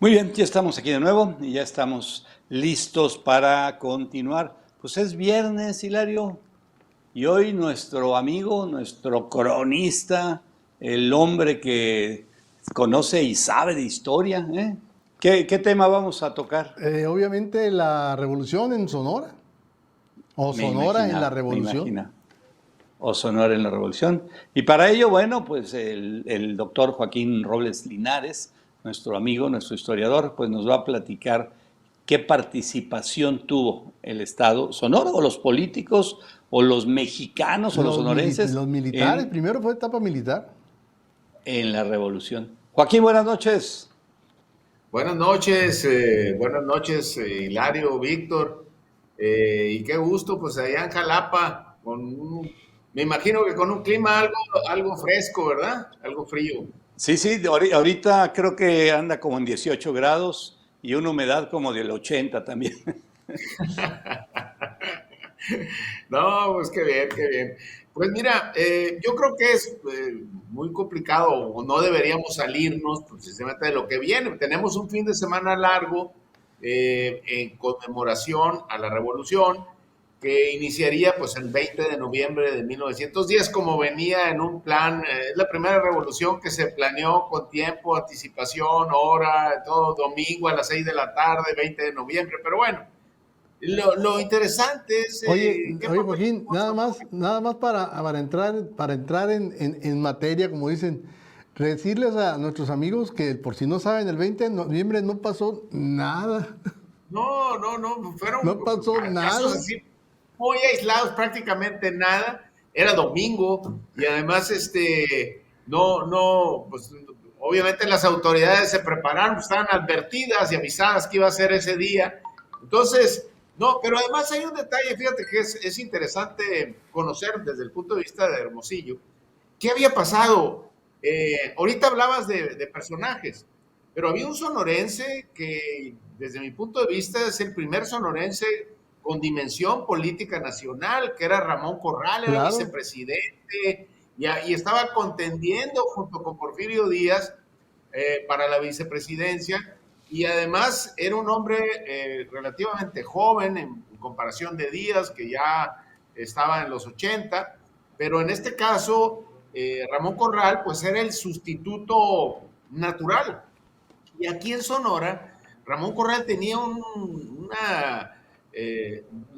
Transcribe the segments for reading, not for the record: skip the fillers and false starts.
Muy bien, ya estamos aquí de nuevo y ya estamos listos para continuar. Pues es viernes, Hilario, y hoy nuestro amigo, nuestro cronista, el hombre que conoce y sabe de historia, ¿eh? ¿Qué tema vamos a tocar? Obviamente la revolución en Sonora, o Me Sonora en la imaginaba, me revolución. imagina. O Sonora en la Revolución. Y para ello, bueno, pues el doctor Joaquín Robles Linares, nuestro amigo, nuestro historiador, pues nos va a platicar qué participación tuvo el Estado Sonora o los políticos o los mexicanos o los sonorenses Los militares, en, primero fue etapa militar. en la Revolución. Joaquín, buenas noches. Buenas noches, Hilario, Víctor, y qué gusto, pues allá en Jalapa, me imagino que con un clima algo fresco, ¿verdad? Algo frío. Sí, sí, ahorita creo que anda como en 18 grados y una humedad como del 80 también. No, pues qué bien, qué bien. Pues mira, yo creo que es muy complicado o no deberíamos salirnos precisamente de lo que viene. Tenemos un fin de semana largo en conmemoración a la Revolución que iniciaría pues el 20 de noviembre de 1910 como venía en un plan, es la primera revolución que se planeó con tiempo, anticipación, hora, todo domingo a las 6 de la tarde, 20 de noviembre, pero bueno. Lo interesante es qué Oye, papel Joaquín, jugó esto. nada más para entrar en materia, como dicen, decirles a nuestros amigos que por si no saben, el 20 de noviembre no pasó nada. No, fueron No pasó casos nada. así muy aislados, prácticamente nada. Era domingo y además, pues obviamente las autoridades se prepararon, estaban advertidas y avisadas que iba a ser ese día. Entonces, no, pero además hay un detalle, fíjate que es interesante conocer desde el punto de vista de Hermosillo. ¿Qué había pasado? Ahorita hablabas de personajes, pero había un sonorense que, desde mi punto de vista, es el primer sonorense con dimensión política nacional, que era Ramón Corral, era Claro. vicepresidente y estaba contendiendo junto con Porfirio Díaz para la vicepresidencia. Y además era un hombre relativamente joven en comparación de Díaz, que ya estaba en los 80, pero en este caso Ramón Corral pues era el sustituto natural. Y aquí en Sonora, Ramón Corral tenía una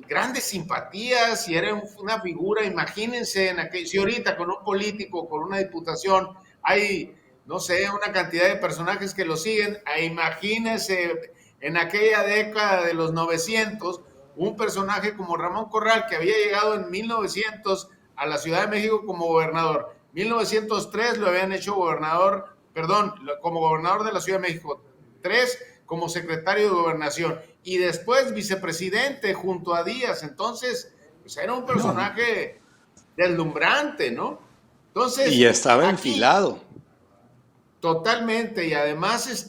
grandes simpatías y era una figura, imagínense, si ahorita con un político, con una diputación, hay, no sé, una cantidad de personajes que lo siguen, imagínense en aquella década de los 900, un personaje como Ramón Corral, que había llegado en 1900 a la Ciudad de México como gobernador. 1903 lo habían hecho gobernador, perdón, como gobernador de la Ciudad de México. 3 como secretario de gobernación y después vicepresidente junto a Díaz. Entonces, pues era un No, personaje deslumbrante, ¿no? y Entonces, estaba aquí enfilado. totalmente, y además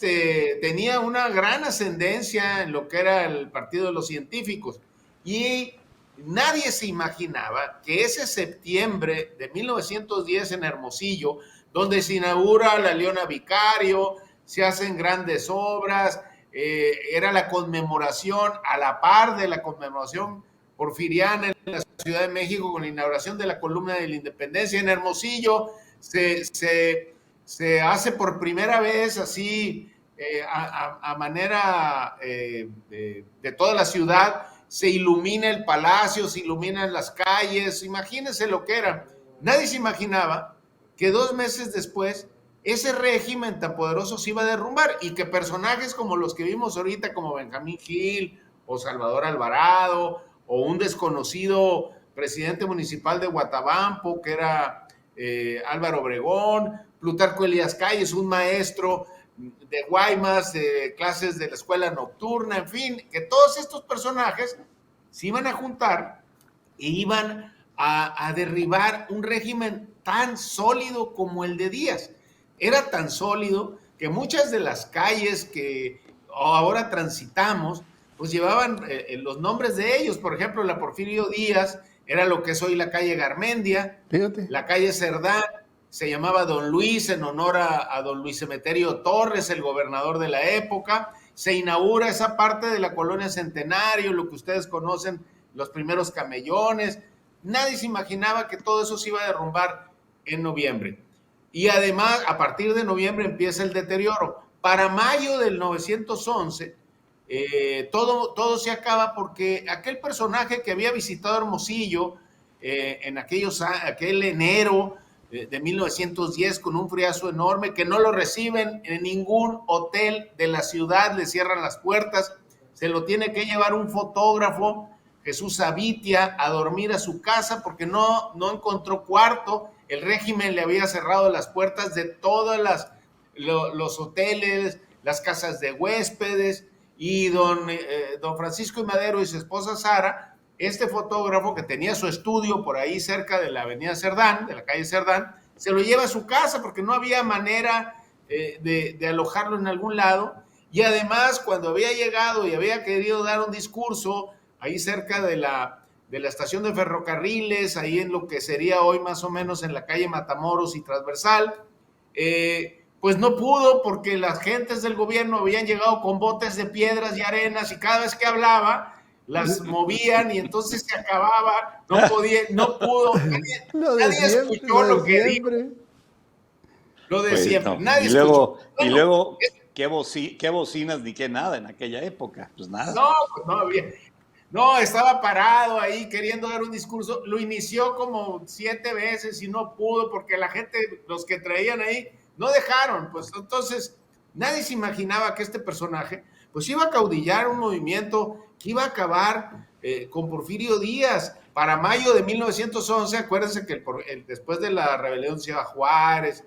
tenía una gran ascendencia en lo que era el Partido de los Científicos. Y nadie se imaginaba que ese septiembre de 1910 en Hermosillo, donde se inaugura la Leona Vicario, se hacen grandes obras, era la conmemoración, a la par de la conmemoración porfiriana en la Ciudad de México con la inauguración de la columna de la Independencia en Hermosillo, se hace por primera vez así a manera de toda la ciudad, se ilumina el palacio, se iluminan las calles, imagínense lo que era. Nadie se imaginaba que 2 meses después ese régimen tan poderoso se iba a derrumbar y que personajes como los que vimos ahorita, como Benjamín Gil o Salvador Alvarado o un desconocido presidente municipal de Guatabampo, que era Álvaro Obregón, Plutarco Elías Calles, un maestro de Guaymas, de clases de la escuela nocturna, en fin, que todos estos personajes se iban a juntar e iban a derribar un régimen tan sólido como el de Díaz. Era tan sólido que muchas de las calles que ahora transitamos, pues llevaban los nombres de ellos. Por ejemplo, la Porfirio Díaz era lo que es hoy la calle Garmendia, Fíjate. la calle Cerdán se llamaba Don Luis en honor a don Luis Emeterio Torres, el gobernador de la época. Se inaugura esa parte de la colonia Centenario, lo que ustedes conocen, los primeros camellones. Nadie se imaginaba que todo eso se iba a derrumbar en noviembre. Y además, a partir de noviembre empieza el deterioro. Para mayo del 911, todo se acaba porque aquel personaje que había visitado Hermosillo en aquel enero de 1910 con un friazo enorme, que no lo reciben en ningún hotel de la ciudad, le cierran las puertas, se lo tiene que llevar un fotógrafo, Jesús Abitia, a dormir a su casa porque no encontró cuarto. El régimen le había cerrado las puertas de todos los hoteles, las casas de huéspedes, y don Francisco I. Madero y su esposa Sara, este fotógrafo que tenía su estudio por ahí cerca de la avenida Cerdán, de la calle Cerdán, se lo lleva a su casa porque no había manera de alojarlo en algún lado. Y además, cuando había llegado y había querido dar un discurso ahí cerca de la estación de ferrocarriles, ahí en lo que sería hoy más o menos en la calle Matamoros y Transversal, pues no pudo porque las gentes del gobierno habían llegado con botes de piedras y arenas y cada vez que hablaba las movían y entonces se acababa, no pudo, nadie escuchó lo que dijo. Lo de siempre, nadie escuchó. Y luego, ¿qué bocinas ni qué nada en aquella época? Pues nada. No, pues no había. No, estaba parado ahí queriendo dar un discurso. Lo inició como 7 veces y no pudo porque la gente, los que traían ahí, no dejaron. Pues entonces, nadie se imaginaba que este personaje pues iba a caudillar un movimiento que iba a acabar con Porfirio Díaz. Para mayo de 1911, acuérdense que después de la rebelión de Ciudad Juárez,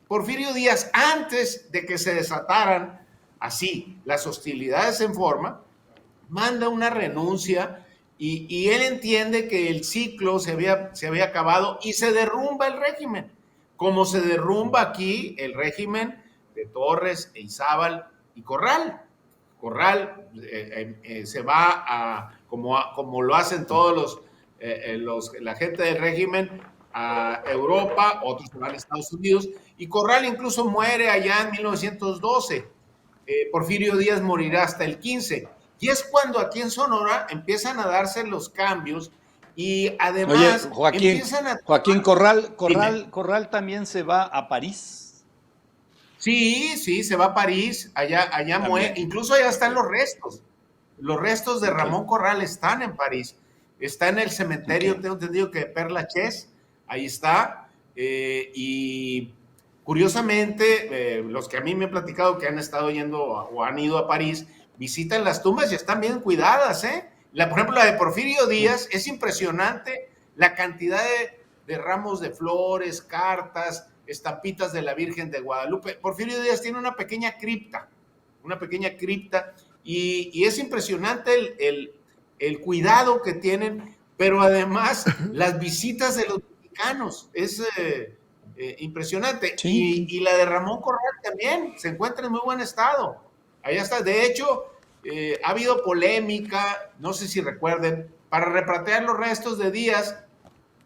Porfirio Díaz, antes de que se desataran así las hostilidades en forma, manda una renuncia y él entiende que el ciclo se había acabado y se derrumba el régimen, como se derrumba aquí el régimen de Torres, Eizábal y Corral. Corral se va como lo hacen todos la gente del régimen, a Europa, otros se van a Estados Unidos, y Corral incluso muere allá en 1912. Porfirio Díaz morirá hasta el 15. Y es cuando aquí en Sonora empiezan a darse los cambios y además empiezan a... Joaquín, Corral también se va a París. Sí, se va a París, allá muere, incluso allá están los restos. Los restos de Ramón Corral están en París. Está en el cementerio, tengo entendido que de Père Lachaise, ahí está. Y curiosamente, los que a mí me han platicado que han estado yendo o han ido a París, visitan las tumbas y están bien cuidadas, ¿eh? Por ejemplo, la de Porfirio Díaz, es impresionante la cantidad de ramos de flores, cartas, estampitas de la Virgen de Guadalupe. Porfirio Díaz tiene una pequeña cripta, y es impresionante el cuidado que tienen, pero además las visitas de los mexicanos, es impresionante. Sí. Y la de Ramón Corral también se encuentra en muy buen estado. Allá está. De hecho, ha habido polémica, no sé si recuerden, para repatriar los restos de Díaz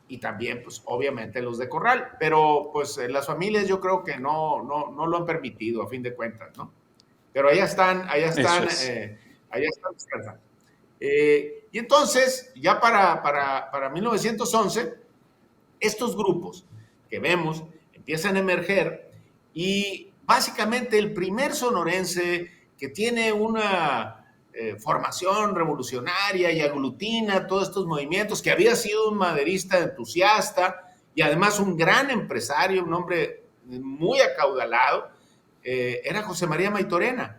y también, pues, obviamente los de Corral, pero pues las familias yo creo que no lo han permitido a fin de cuentas, ¿no? Pero allá están descansando. Y entonces, ya para 1911, estos grupos que vemos empiezan a emerger y básicamente el primer sonorense que tiene una formación revolucionaria y aglutina todos estos movimientos, que había sido un maderista entusiasta y además un gran empresario, un hombre muy acaudalado, era José María Maytorena.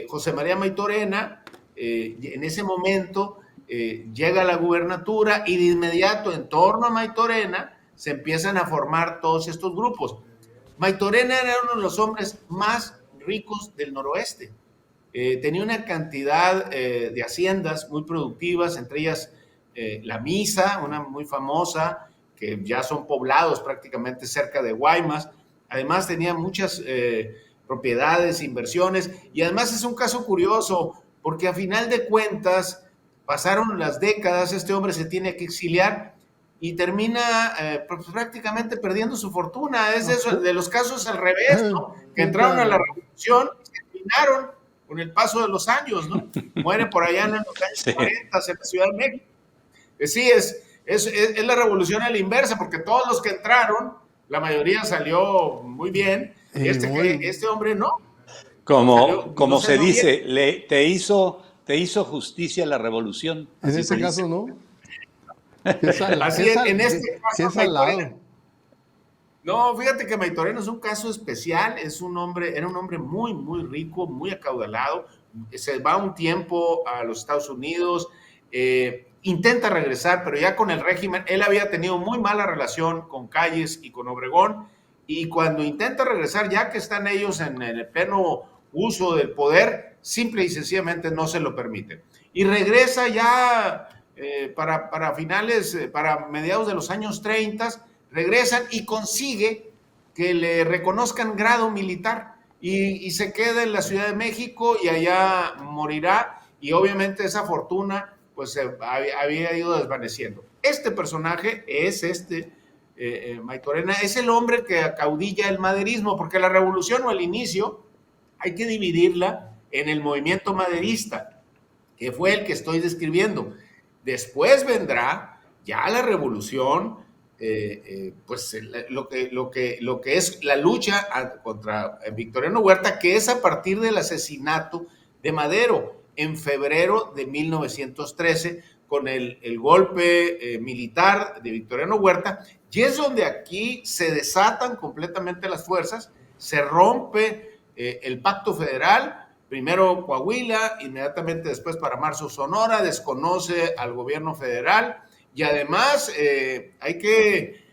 José María Maytorena, en ese momento, llega a la gubernatura y de inmediato en torno a Maytorena se empiezan a formar todos estos grupos. Maytorena era uno de los hombres más ricos del noroeste. Tenía una cantidad de haciendas muy productivas, entre ellas La Misa, una muy famosa, que ya son poblados prácticamente cerca de Guaymas. Además tenía muchas propiedades, inversiones, y además es un caso curioso, porque a final de cuentas pasaron las décadas, este hombre se tiene que exiliar, y termina pues, prácticamente perdiendo su fortuna. Es de los casos al revés, ¿no? Que entraron a la revolución y se terminaron con el paso de los años, ¿no? Muere por allá en los años 40 en la Ciudad de México. Sí, es la revolución a la inversa, porque todos los que entraron, la mayoría salió muy bien, y este hombre no. Como se dice, te hizo justicia la revolución. En este caso, ¿no? Así en este caso, es al lado. No, fíjate que Maytorena es un caso especial, era un hombre muy, muy rico, muy acaudalado, se va un tiempo a los Estados Unidos, intenta regresar, pero ya con el régimen, él había tenido muy mala relación con Calles y con Obregón, y cuando intenta regresar, ya que están ellos en el pleno uso del poder, simple y sencillamente no se lo permiten. Y regresa ya para finales, para mediados de los años 30, regresan y consigue que le reconozcan grado militar y se queda en la Ciudad de México y allá morirá, y obviamente esa fortuna pues había ido desvaneciendo. Este personaje es Maytorena, es el hombre que acaudilla el maderismo, porque la revolución o el inicio hay que dividirla en el movimiento maderista, que fue el que estoy describiendo. Después vendrá ya la revolución, pues lo que es la lucha contra Victoriano Huerta, que es a partir del asesinato de Madero en febrero de 1913, con el golpe militar de Victoriano Huerta, y es donde aquí se desatan completamente las fuerzas, se rompe el pacto federal, primero Coahuila, inmediatamente después para marzo Sonora, desconoce al gobierno federal, y además hay que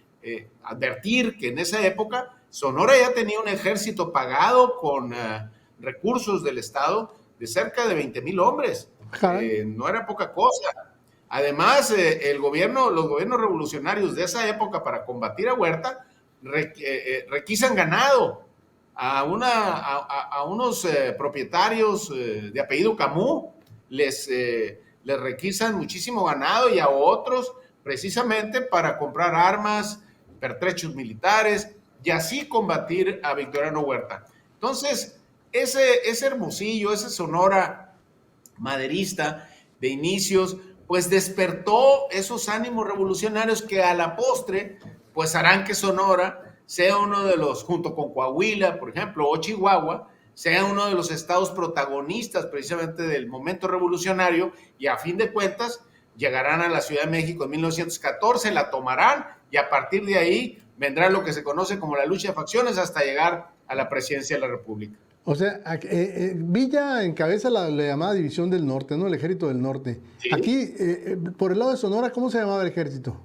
advertir que en esa época Sonora ya tenía un ejército pagado con recursos del Estado de cerca de 20,000 hombres. No era poca cosa. Además, los gobiernos revolucionarios de esa época, para combatir a Huerta, requisan ganado a unos propietarios de apellido Camus, les requisan muchísimo ganado, y a otros precisamente para comprar armas, pertrechos militares, y así combatir a Victoriano Huerta. Entonces, ese Hermosillo, ese Sonora maderista de inicios, pues despertó esos ánimos revolucionarios que a la postre pues harán que Sonora sea uno de los, junto con Coahuila, por ejemplo, o Chihuahua, sea uno de los estados protagonistas precisamente del momento revolucionario, y a fin de cuentas llegarán a la Ciudad de México en 1914, la tomarán, y a partir de ahí vendrá lo que se conoce como la lucha de facciones hasta llegar a la presidencia de la República. O sea, Villa encabeza la llamada División del Norte, ¿no? El Ejército del Norte. Sí. Aquí, por el lado de Sonora, ¿cómo se llamaba el ejército?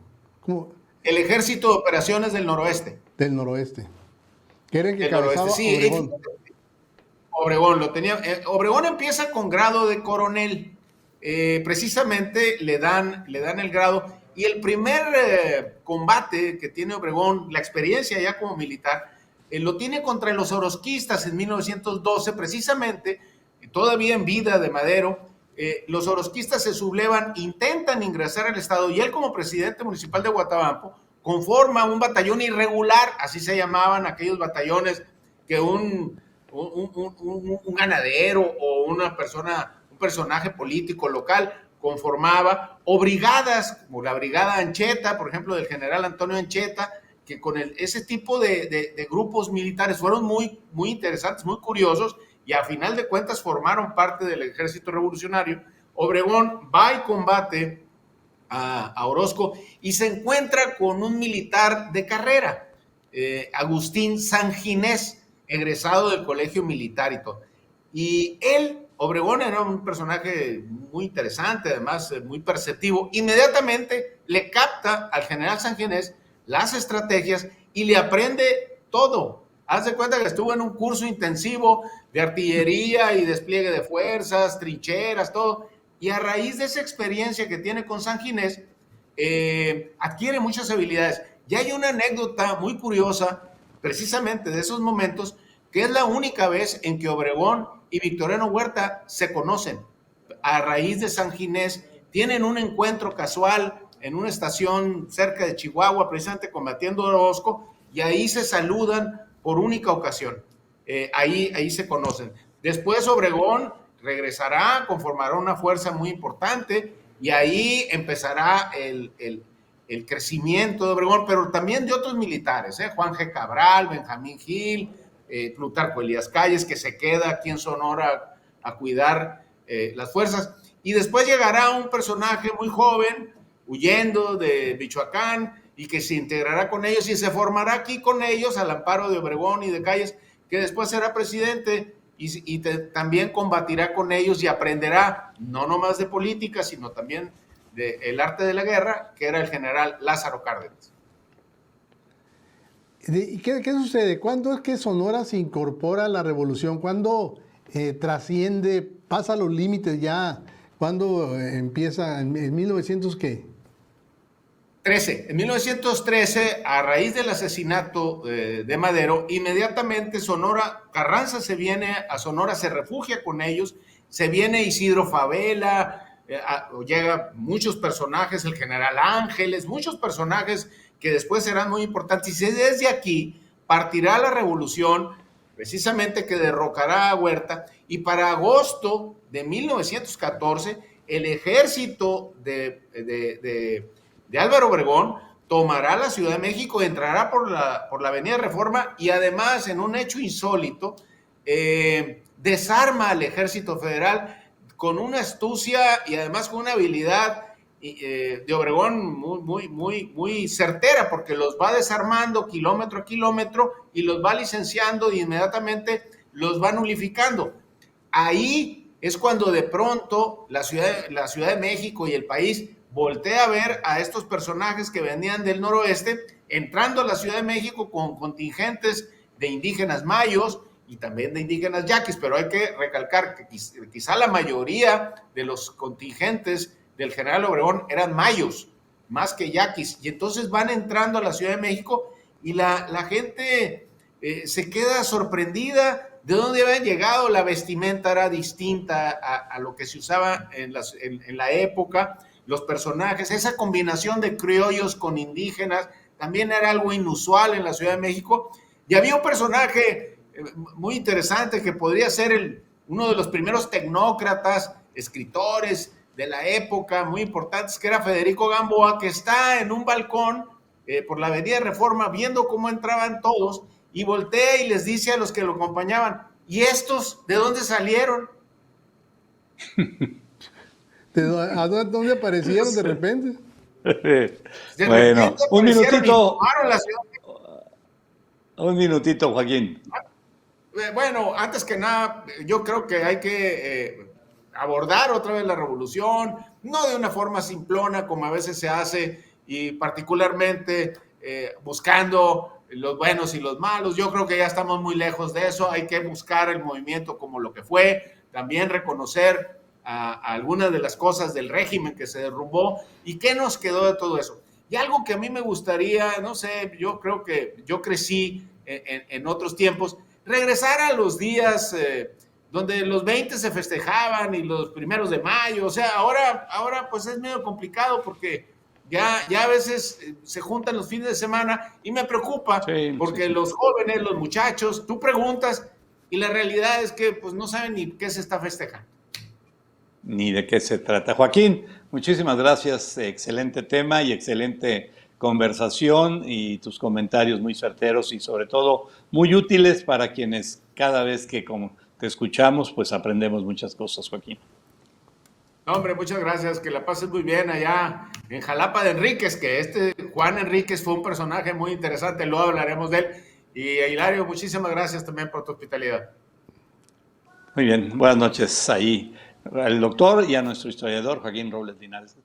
El Ejército de Operaciones del Noroeste. Del Noroeste. Que era el que encabezaba Obregón. Obregón lo tenía. Obregón empieza con grado de coronel. Precisamente le dan el grado. Y el primer combate que tiene Obregón, la experiencia ya como militar, lo tiene contra los orozquistas en 1912, precisamente, todavía en vida de Madero. Los orozquistas se sublevan, intentan ingresar al estado, y él, como presidente municipal de Guatabampo, conforma un batallón irregular, así se llamaban aquellos batallones que un ganadero o un personaje político local conformaba, o brigadas, como la Brigada Ancheta, por ejemplo, del general Antonio Ancheta, que con ese tipo de grupos militares fueron muy, muy interesantes, muy curiosos, y a final de cuentas formaron parte del ejército revolucionario. Obregón va y combate a Orozco y se encuentra con un militar de carrera, Agustín Sanginés, egresado del colegio militar y todo. Y Obregón era un personaje muy interesante, además muy perceptivo. Inmediatamente le capta al general Sanginés las estrategias y le aprende todo. Haz de cuenta que estuvo en un curso intensivo de artillería y despliegue de fuerzas, trincheras, todo. Y a raíz de esa experiencia que tiene con Sanginés, adquiere muchas habilidades. Y hay una anécdota muy curiosa, precisamente de esos momentos, que es la única vez en que Obregón y Victoriano Huerta se conocen. A raíz de Sanginés, tienen un encuentro casual en una estación cerca de Chihuahua, precisamente combatiendo a Orozco, y ahí se saludan por única ocasión. Ahí se conocen. Después Obregón regresará, conformará una fuerza muy importante y ahí empezará el crecimiento de Obregón, pero también de otros militares, Juan G. Cabral, Benjamín Gil, Plutarco Elías Calles, que se queda aquí en Sonora a cuidar las fuerzas. Y después llegará un personaje muy joven, huyendo de Michoacán, y que se integrará con ellos y se formará aquí con ellos al amparo de Obregón y de Calles, que después será presidente y también combatirá con ellos y aprenderá no nomás de política, sino también del arte de la guerra, que era el general Lázaro Cárdenas. ¿Y qué sucede? ¿Cuándo es que Sonora se incorpora a la revolución? ¿Cuándo trasciende, pasa los límites ya? ¿Cuándo empieza? ¿En 1900 qué? En 1913, a raíz del asesinato de Madero, inmediatamente Carranza se viene a Sonora, se refugia con ellos, se viene Isidro Fabela, llega muchos personajes, el general Ángeles, muchos personajes que después serán muy importantes, y desde aquí partirá la revolución, precisamente que derrocará a Huerta, y para agosto de 1914, el ejército de Álvaro Obregón tomará la Ciudad de México, entrará por la Avenida Reforma y además, en un hecho insólito, desarma al ejército federal con una astucia y además con una habilidad de Obregón muy certera, porque los va desarmando kilómetro a kilómetro y los va licenciando y inmediatamente los va nulificando. Ahí es cuando de pronto la Ciudad de México y el país voltea a ver a estos personajes que venían del noroeste, entrando a la Ciudad de México con contingentes de indígenas mayos y también de indígenas yaquis, pero hay que recalcar que quizá la mayoría de los contingentes del general Obregón eran mayos, más que yaquis, y entonces van entrando a la Ciudad de México y la gente se queda sorprendida de dónde habían llegado. La vestimenta era distinta a lo que se usaba en la época. Los personajes, esa combinación de criollos con indígenas, también era algo inusual en la Ciudad de México. Y había un personaje muy interesante que podría ser uno de los primeros tecnócratas, escritores de la época, muy importantes, que era Federico Gamboa, que está en un balcón por la Avenida Reforma, viendo cómo entraban todos, y voltea y les dice a los que lo acompañaban: ¿y estos de dónde salieron? ¿A dónde aparecieron de repente? Bueno, un minutito. Un minutito, Joaquín. Bueno, antes que nada, yo creo que hay que abordar otra vez la revolución, no de una forma simplona como a veces se hace, y particularmente buscando los buenos y los malos. Yo creo que ya estamos muy lejos de eso. Hay que buscar el movimiento como lo que fue, también reconocer a algunas de las cosas del régimen que se derrumbó y qué nos quedó de todo eso. Y algo que a mí me gustaría, no sé, yo creo que yo crecí en otros tiempos, regresar a los días donde los 20 se festejaban y los 1 de mayo. O sea, ahora pues es medio complicado porque ya a veces se juntan los fines de semana y me preocupa, porque los jóvenes, los muchachos, tú preguntas y la realidad es que pues no saben ni qué se está festejando. Ni de qué se trata. Joaquín, muchísimas gracias. Excelente tema y excelente conversación, y tus comentarios muy certeros y sobre todo muy útiles para quienes cada vez que te escuchamos pues aprendemos muchas cosas, Joaquín. No, hombre, muchas gracias, que la pases muy bien allá en Jalapa de Enríquez, que Juan Enríquez fue un personaje muy interesante, luego hablaremos de él. Y Hilario, muchísimas gracias también por tu hospitalidad. Muy bien, buenas noches ahí al doctor y a nuestro historiador Joaquín Robles Linares.